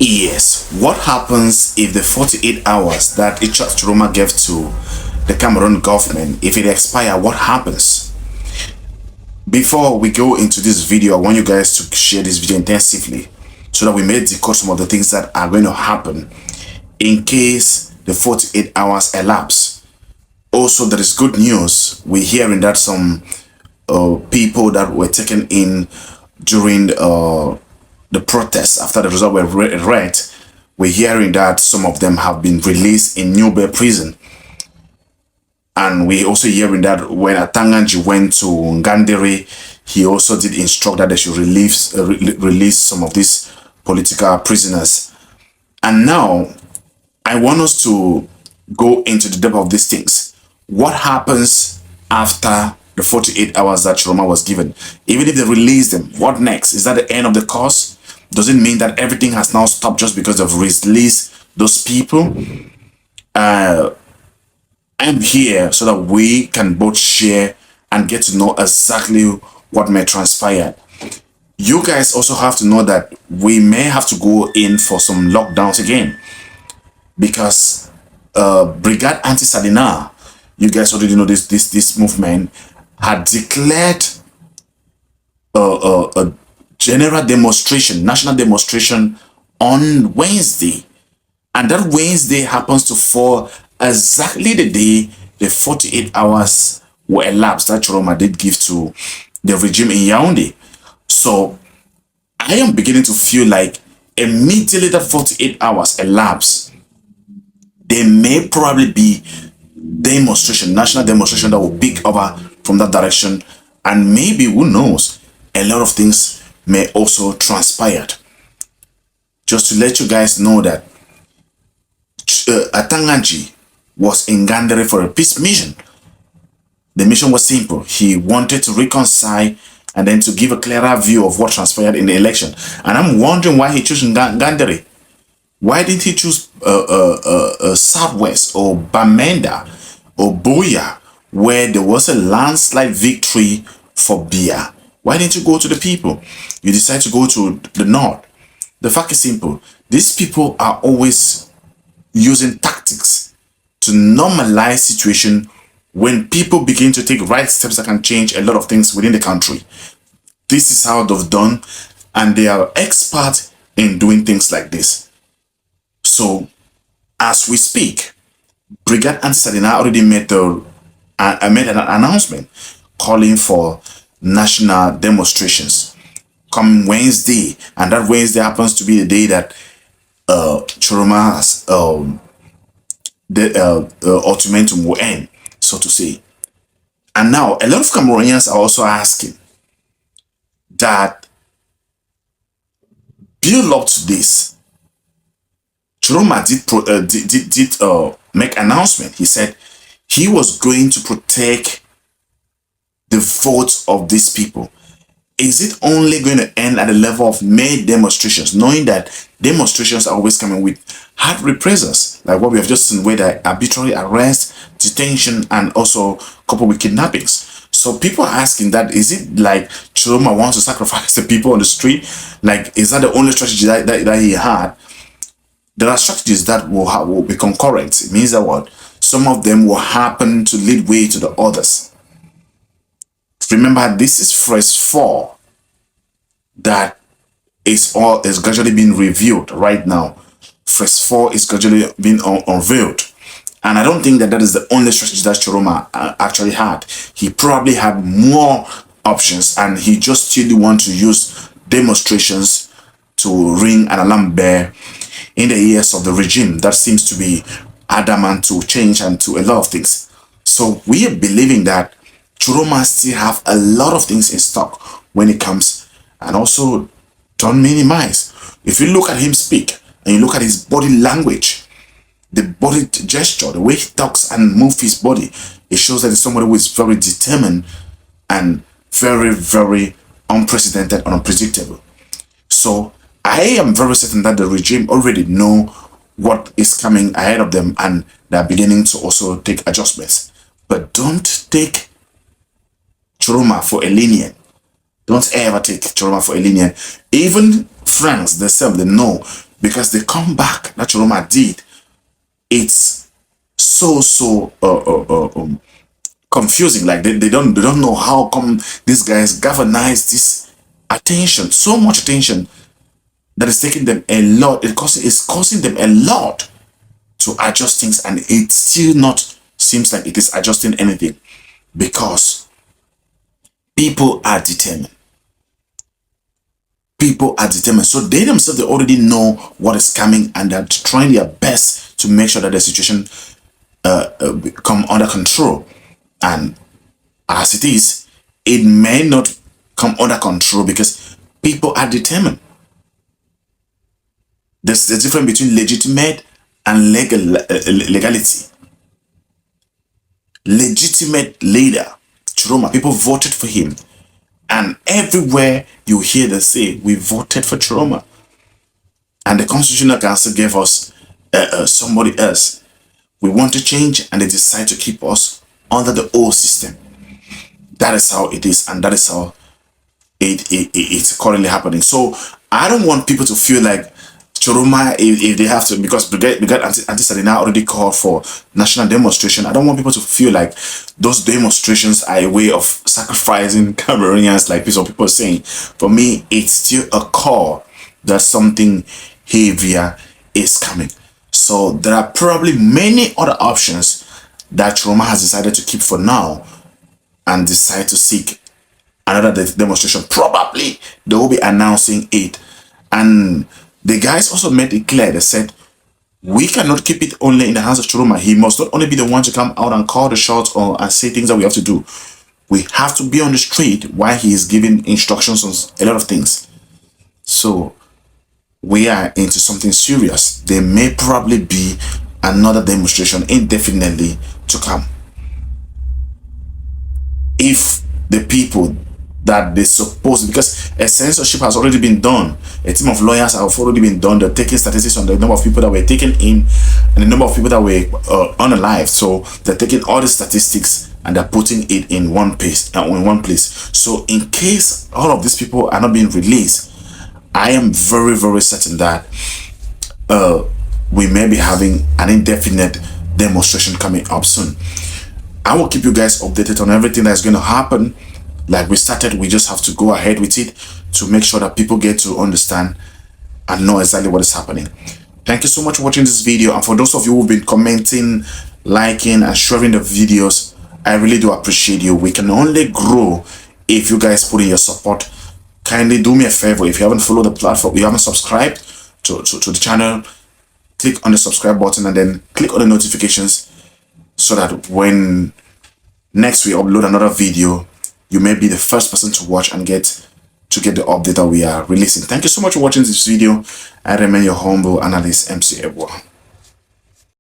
Yes, what happens if the 48 hours that Tchioroma gave to the Cameroon government, if it expire, what happens? Before we go into this video, I want you guys to share this video intensively so that we may decode some of the things that are going to happen in case the 48 hours elapse. Also, there is good news. We're hearing that some people that were taken in during the protests after the result were read, we're hearing that some of them have been released in New Bay prison. And we also hearing that when Atanganji went to Ngandere, he also did instruct that they should release some of these political prisoners. And now, I want us to go into the depth of these things. What happens after the 48 hours that Tchioroma was given? Even if they release them, what next? Is that the end of the course? Does it mean that everything has now stopped just because they've released those people? I'm here so that we can both share and get to know exactly what may transpire. You guys also have to know that we may have to go in for some lockdowns again, because Brigade Anti-Sadina, you guys already know this movement had declared a general demonstration, national demonstration on Wednesday. And that Wednesday happens to fall exactly the day the 48 hours were elapsed that Tchioroma did give to the regime in Yaoundé. So I am beginning to feel like immediately that 48 hours elapse, there may probably be demonstration, national demonstration that will pick over from that direction. And maybe, who knows, a lot of things may also transpire. Just to let you guys know that Atanganji was in Ngandere for a peace mission. The mission was simple. He wanted to reconcile and then to give a clearer view of what transpired in the election. And I'm wondering why he chose Ngandere. Why didn't he choose Southwest or Bamenda or Buea, where there was a landslide victory for Bia? Why didn't you go to the people? You decide to go to the north. The fact is simple. These people are always using tactics to normalize situation when people begin to take right steps that can change a lot of things within the country. This is how they've done, and they are experts in doing things like this. So, as we speak, Brigade Anti-Sadina already made an announcement calling for national demonstrations come Wednesday, and that Wednesday happens to be the day that Tchioroma's ultimatum will end, so to say. And now a lot of Cameroonians are also asking that build up to this. Tchioroma did make announcement. He said he was going to protect the votes of these people. Is it only going to end at the level of May demonstrations, knowing that demonstrations are always coming with hard reprisals, like what we have just seen, where the arbitrary arrest, detention, and also coupled with kidnappings? So people are asking that, is it like Tchioroma wants to sacrifice the people on the street? Like, is that the only strategy that he had? There are strategies that will be concurrent. It means that what? Some of them will happen to lead way to the others. Remember, this is phase 4 that is gradually being reviewed right now. Phase 4 is gradually being unveiled. And I don't think that is the only strategy that Tchioroma actually had. He probably had more options, and he just still want to use demonstrations to ring an alarm bell in the ears of the regime that seems to be adamant to change and to a lot of things. So we are believing that Tchioroma still have a lot of things in stock when it comes, and also don't minimize. If you look at him speak and you look at his body language, the body gesture, the way he talks and moves his body, it shows that he's somebody who is very determined and very, very unprecedented and unpredictable. So I am very certain that the regime already know what is coming ahead of them, and they're beginning to also take adjustments. But don't take Tchioroma for a lenient. Don't ever take Tchioroma for a lenient. Even France themselves, they know because the comeback that Tchioroma did, it's so confusing. Like they don't know how come these guys galvanize this attention, so much attention, that is taking them a lot. It's causing them a lot to adjust things, and it still not seems like it is adjusting anything, because people are determined. People are determined. So they themselves, they already know what is coming, and they're trying their best to make sure that the situation come under control. And as it is, it may not come under control because people are determined. There's the difference between legitimate and legality. Legitimate leader, Tchioroma, people voted for him. And everywhere you hear them say, we voted for Tchioroma. And the Constitutional Council gave us somebody else. We want to change, and they decide to keep us under the old system. That is how it is, and that is how it's currently happening. So I don't want people to feel like Tchioroma, if they have to, because Brigade Anti-Sadina already called for national demonstration. I don't want people to feel like those demonstrations are a way of sacrificing Cameroonians, like some people are saying. For me, it's still a call that something heavier is coming. So there are probably many other options that Tchioroma has decided to keep for now, and decide to seek another demonstration. Probably they will be announcing it. And the guys also made it clear. They said, we cannot keep it only in the hands of Tchioroma. He must not only be the one to come out and call the shots and say things that we have to do. We have to be on the street while he is giving instructions on a lot of things. So we are into something serious. There may probably be another demonstration indefinitely to come. If the people that they suppose, because a censorship has already been done, a team of lawyers have already been done, they're taking statistics on the number of people that were taken in and the number of people that were unalive. So they're taking all the statistics and they're putting it in one place. So in case all of these people are not being released, I am very certain that we may be having an indefinite demonstration coming up soon. I will keep you guys updated on everything that's going to happen. Like we started, we just have to go ahead with it to make sure that people get to understand and know exactly what is happening. Thank you so much for watching this video, and for those of you who've been commenting, liking and sharing the videos, I really do appreciate you. We can only grow if you guys put in your support. Kindly do me a favor, if you haven't followed the platform, you haven't subscribed to the channel, click on the subscribe button and then click on the notifications, so that when next we upload another video, you may be the first person to watch and get the update that we are releasing. Thank you so much for watching this video. I remain your humble analyst, MC Ebwa.